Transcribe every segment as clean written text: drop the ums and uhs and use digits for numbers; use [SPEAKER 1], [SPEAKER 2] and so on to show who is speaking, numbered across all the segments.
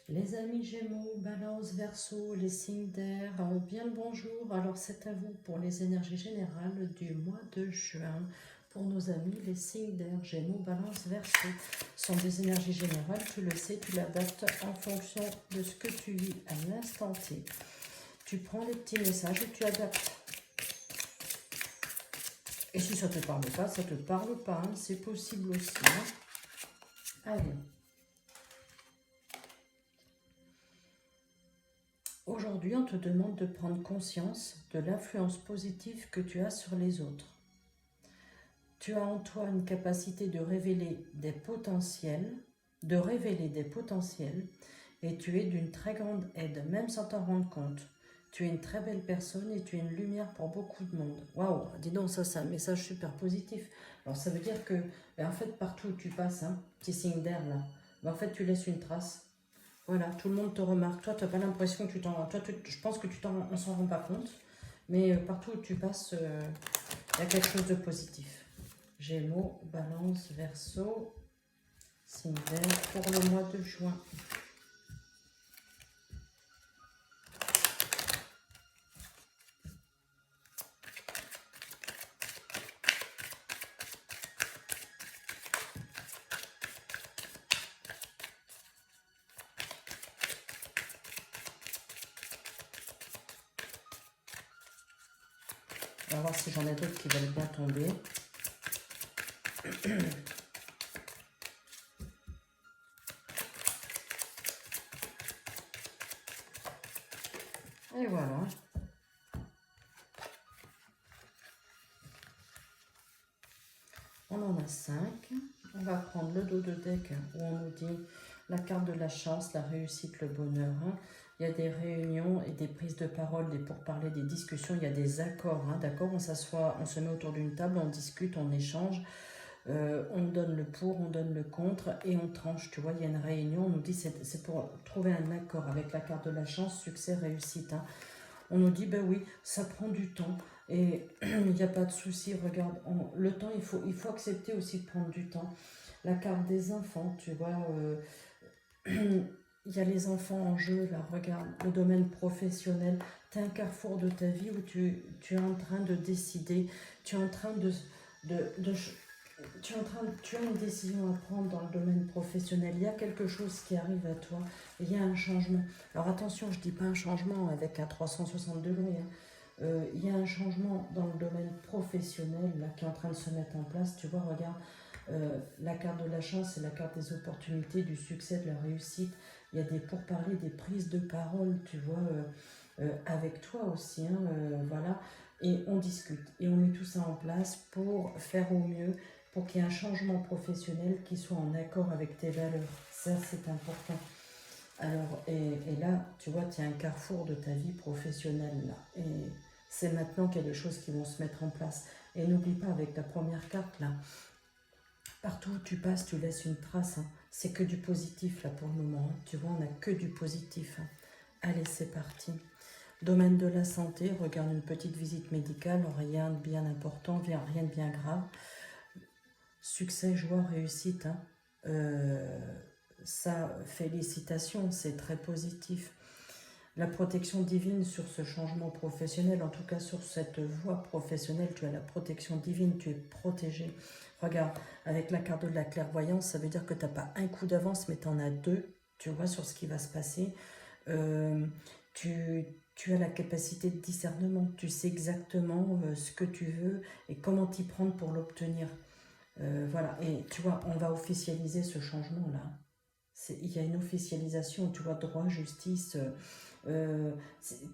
[SPEAKER 1] Les amis Gémeaux, Balance, Verseau, les signes d'air, bien le bonjour. Alors c'est à vous pour les énergies générales du mois de juin. Pour nos amis, les signes d'air, Gémeaux, Balance, Verseau sont des énergies générales. Tu le sais, tu l'adaptes en fonction de ce que tu vis à l'instant T. Tu prends les petits messages et tu adaptes. Et si ça ne te parle pas, ça ne te parle pas. Hein, c'est possible aussi. Hein. Allez. Aujourd'hui, on te demande de prendre conscience de l'influence positive que tu as sur les autres. Tu as en toi une capacité de révéler des potentiels, et tu es d'une très grande aide, même sans t'en rendre compte. Tu es une très belle personne et tu es une lumière pour beaucoup de monde. Waouh, dis donc, ça c'est un message super positif. Alors ça veut dire que, en fait, partout où tu passes, hein, petit signe d'air là, en fait tu laisses une trace. Voilà, tout le monde te remarque. Toi, tu n'as pas l'impression que tu t'en... Toi, je pense que on s'en rend pas compte. Mais partout où tu passes, il y a quelque chose de positif. Gémeaux, Balance, Verseau, signe d'air pour le mois de juin. On va voir si j'en ai d'autres qui veulent bien tomber. Et voilà. On en a 5. On va prendre le dos de deck où on nous dit la carte de la chance, la réussite, le bonheur. Hein. Il y a des réunions et des prises de parole, des pourparlers, des discussions, il y a des accords. Hein, d'accord, on s'assoit, on se met autour d'une table, on discute, on échange. On donne le pour, on donne le contre et on tranche. Tu vois, il y a une réunion, on nous dit c'est pour trouver un accord avec la carte de la chance, succès, réussite. Hein. On nous dit, ben oui, ça prend du temps et il n'y a pas de souci. Regarde, le temps, il faut accepter aussi de prendre du temps. La carte des enfants, tu vois, il y a les enfants en jeu, là, regarde, le domaine professionnel. Tu es un carrefour de ta vie où tu es en train de décider, tu es en train tu as une décision à prendre dans le domaine professionnel. Il y a quelque chose qui arrive à toi. Il y a un changement. Alors attention, je ne dis pas un changement avec un 360 degrés. Hein. Il y a un changement dans le domaine professionnel là, qui est en train de se mettre en place. Tu vois, regarde, la carte de la chance, c'est la carte des opportunités, du succès, de la réussite. Il y a des pourparlers, des prises de parole, tu vois, avec toi aussi. Hein, voilà. Et on discute et on met tout ça en place pour faire au mieux, pour qu'il y ait un changement professionnel qui soit en accord avec tes valeurs. Ça, c'est important. Alors, et là, tu vois, tu as un carrefour de ta vie professionnelle, là. Et c'est maintenant qu'il y a des choses qui vont se mettre en place. Et n'oublie pas, avec ta première carte, là, partout où tu passes, tu laisses une trace. Hein. C'est que du positif, là, pour le moment. Hein. Tu vois, on n'a que du positif. Hein. Allez, c'est parti. Domaine de la santé, regarde une petite visite médicale, rien de bien important, rien de bien grave. Succès, joie, réussite. Hein. Ça, félicitations, c'est très positif. La protection divine sur ce changement professionnel, en tout cas sur cette voie professionnelle, tu as la protection divine, tu es protégé. Regarde, avec la carte de la clairvoyance, ça veut dire que tu n'as pas un coup d'avance, mais tu en as deux, tu vois, sur ce qui va se passer. Tu as la capacité de discernement, tu sais exactement ce que tu veux et comment t'y prendre pour l'obtenir. Voilà, et tu vois, on va officialiser ce changement-là. Il y a une officialisation, tu vois, droit, justice.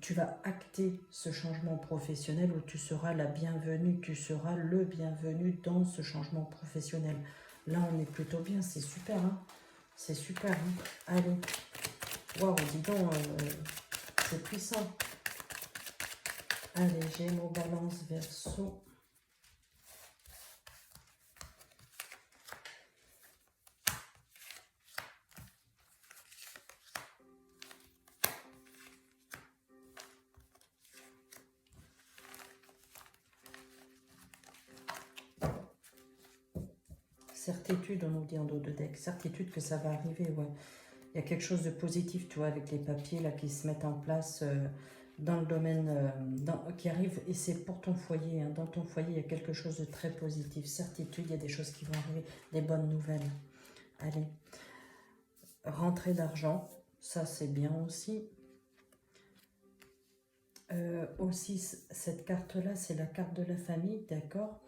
[SPEAKER 1] Tu vas acter ce changement professionnel où tu seras la bienvenue, tu seras le bienvenu dans ce changement professionnel. Là, on est plutôt bien, c'est super, hein. C'est super, hein. Allez, waouh, dis donc, c'est puissant. Allez, Gémeaux, Balance, Verseau. Certitude, on nous dit en dos de deck. Certitude que ça va arriver, ouais. Il y a quelque chose de positif, tu vois, avec les papiers là qui se mettent en place dans le domaine qui arrive, et c'est pour ton foyer. Hein. Dans ton foyer, il y a quelque chose de très positif. Certitude, il y a des choses qui vont arriver, des bonnes nouvelles. Allez, rentrée d'argent, ça c'est bien aussi. Aussi, cette carte-là, c'est la carte de la famille, d'accord?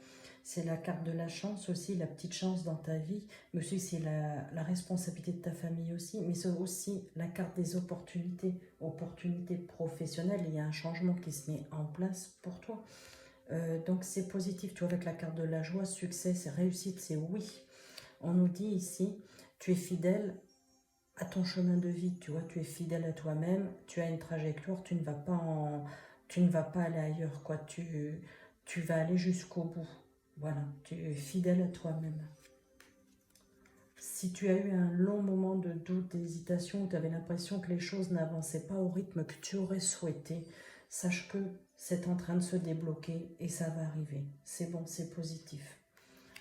[SPEAKER 1] C'est la carte de la chance aussi, la petite chance dans ta vie. Mais aussi, c'est la responsabilité de ta famille aussi. Mais c'est aussi la carte des opportunités. Opportunités professionnelles. Il y a un changement qui se met en place pour toi. Donc, c'est positif. Tu vois, avec la carte de la joie, succès, c'est réussite, c'est oui. On nous dit ici, tu es fidèle à ton chemin de vie, tu vois, tu es fidèle à toi-même, tu as une trajectoire, tu ne vas pas aller ailleurs, quoi, tu vas aller jusqu'au bout, voilà, tu es fidèle à toi-même. Si tu as eu un long moment de doute, d'hésitation, où tu avais l'impression que les choses n'avançaient pas au rythme que tu aurais souhaité, sache que c'est en train de se débloquer et ça va arriver, c'est bon, c'est positif.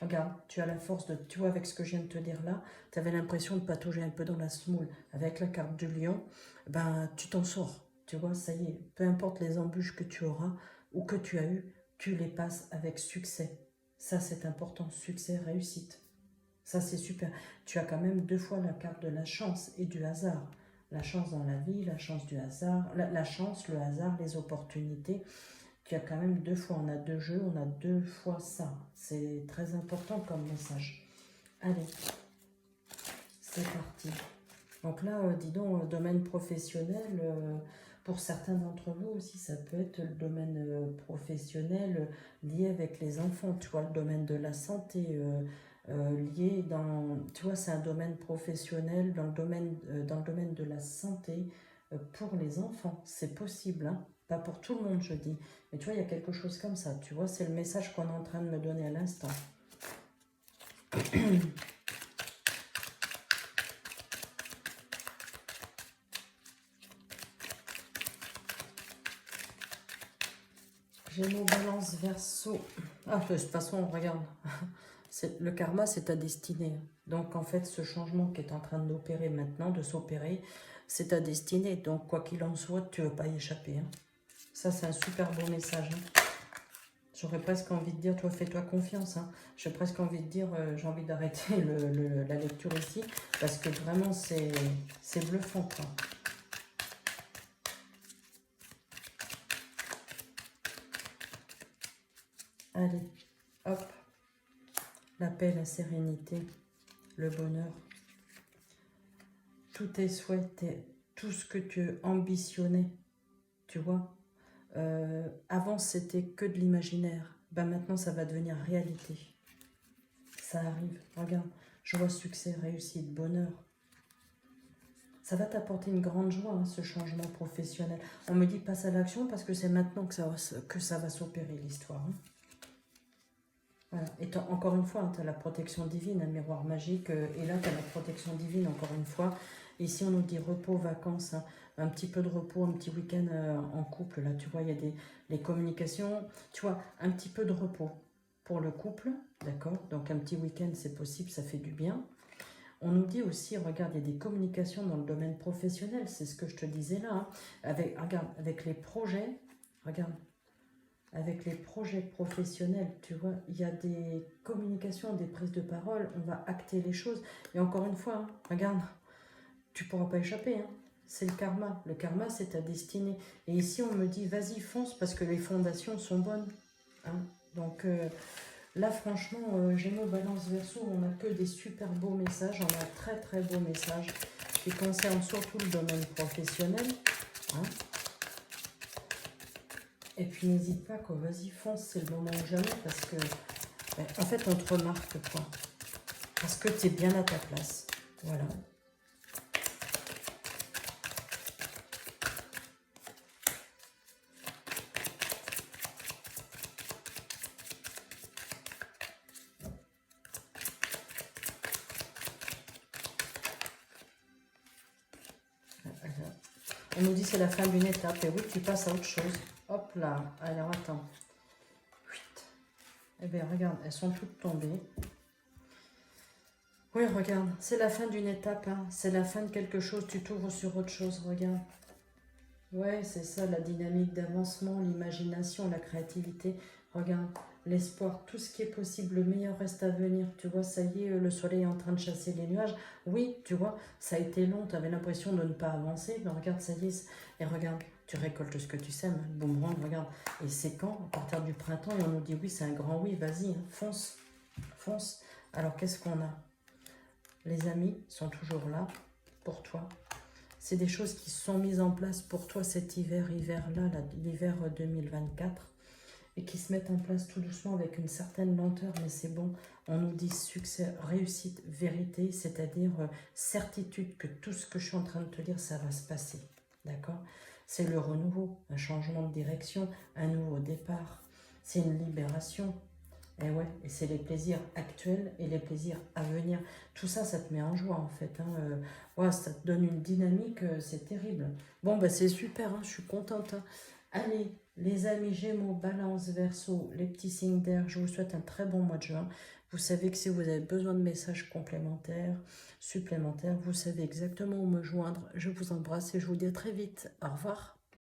[SPEAKER 1] Regarde, tu as la force de... Tu vois, avec ce que je viens de te dire là, tu avais l'impression de patauger un peu dans la semoule. Avec la carte du lion, ben, tu t'en sors. Tu vois, ça y est. Peu importe les embûches que tu auras ou que tu as eues, tu les passes avec succès. Ça, c'est important. Succès, réussite. Ça, c'est super. Tu as quand même 2 fois la carte de la chance et du hasard. La chance dans la vie, la chance du hasard, la chance, le hasard, les opportunités. Tu as quand même 2 fois, on a 2 jeux, on a 2 fois ça. C'est très important comme message. Allez, c'est parti. Donc là, dis donc, domaine professionnel, pour certains d'entre vous aussi, ça peut être le domaine professionnel lié avec les enfants, tu vois, le domaine de la santé, lié dans, tu vois, c'est un domaine professionnel dans le domaine de la santé pour les enfants. C'est possible, hein. Pas pour tout le monde, je dis. Mais tu vois, il y a quelque chose comme ça. Tu vois, c'est le message qu'on est en train de me donner à l'instant. Gémeaux, Balance, Verseau. Ah, de toute façon, regarde. Le karma, c'est ta destinée. Donc, en fait, ce changement qui est en train d'opérer maintenant, de s'opérer, c'est ta destinée. Donc, quoi qu'il en soit, tu ne vas pas y échapper. Hein. Ça, c'est un super beau message. Hein. J'aurais presque envie de dire, toi, fais-toi confiance. Hein. J'ai presque envie de dire, j'ai envie d'arrêter la lecture ici, parce que vraiment, c'est bluffant, quoi. Allez, hop. La paix, la sérénité, le bonheur. Tous tes souhaits, tout ce que tu ambitionnais, tu vois. Avant, c'était que de l'imaginaire. Ben maintenant, ça va devenir réalité. Ça arrive. Regarde, je vois succès, réussite, bonheur. Ça va t'apporter une grande joie, hein, ce changement professionnel. On me dit passe à l'action parce que c'est maintenant que ça va s'opérer, l'histoire. Hein. Voilà. Et encore une fois, hein, tu as la protection divine, un miroir magique. Et là, tu as la protection divine, encore une fois. Ici, on nous dit repos, vacances, hein, un petit peu de repos, un petit week-end en couple. Là, tu vois, il y a les communications. Tu vois, un petit peu de repos pour le couple, d'accord? Donc, un petit week-end, c'est possible, ça fait du bien. On nous dit aussi, regarde, il y a des communications dans le domaine professionnel, c'est ce que je te disais là. Hein, regarde, avec les projets, regarde, avec les projets professionnels, tu vois, il y a des communications, des prises de parole, on va acter les choses. Et encore une fois, hein, regarde, tu ne pourras pas échapper. Hein. C'est le karma. Le karma, c'est ta destinée. Et ici, on me dit, vas-y, fonce, parce que les fondations sont bonnes. Hein. Donc là, franchement, Gémeaux, Balance, Verseau, on n'a que des super beaux messages. On a un très, très beaux messages qui concernent surtout le domaine professionnel. Hein. Et puis, n'hésite pas, quoi. Vas-y, fonce, c'est le moment ou jamais, parce que, ben, en fait, on te remarque, quoi. Parce que tu es bien à ta place. Voilà. On nous dit c'est la fin d'une étape. Et oui, tu passes à autre chose. Hop là. Alors, attends. Eh bien, regarde, elles sont toutes tombées. Oui, regarde, c'est la fin d'une étape, hein. C'est la fin de quelque chose, tu t'ouvres sur autre chose, regarde. Ouais, c'est ça, la dynamique d'avancement, l'imagination, la créativité. Regarde, l'espoir, tout ce qui est possible, le meilleur reste à venir. Tu vois, ça y est, le soleil est en train de chasser les nuages. Oui, tu vois, ça a été long, tu avais l'impression de ne pas avancer. Mais regarde, ça y est, et regarde, tu récoltes ce que tu sèmes. Hein. Boomerang, regarde. Et c'est quand? À partir du printemps, et on nous dit oui, c'est un grand oui, vas-y, hein, fonce, fonce. Alors, qu'est-ce qu'on a? Les amis sont toujours là pour toi. C'est des choses qui sont mises en place pour toi cet hiver-là, l'hiver 2024, et qui se mettent en place tout doucement avec une certaine lenteur, mais c'est bon. On nous dit succès, réussite, vérité, c'est-à-dire certitude que tout ce que je suis en train de te dire, ça va se passer. D'accord? C'est le renouveau, un changement de direction, un nouveau départ. C'est une libération. Et ouais, et c'est les plaisirs actuels et les plaisirs à venir. Tout ça, ça te met en joie en fait. Hein. Ouais, ça te donne une dynamique, c'est terrible. Bon, bah c'est super, hein, je suis contente. Hein. Allez, les amis Gémeaux, Balance, Verseau, les petits signes d'air, je vous souhaite un très bon mois de juin. Vous savez que si vous avez besoin de messages complémentaires, supplémentaires, vous savez exactement où me joindre. Je vous embrasse et je vous dis à très vite. Au revoir.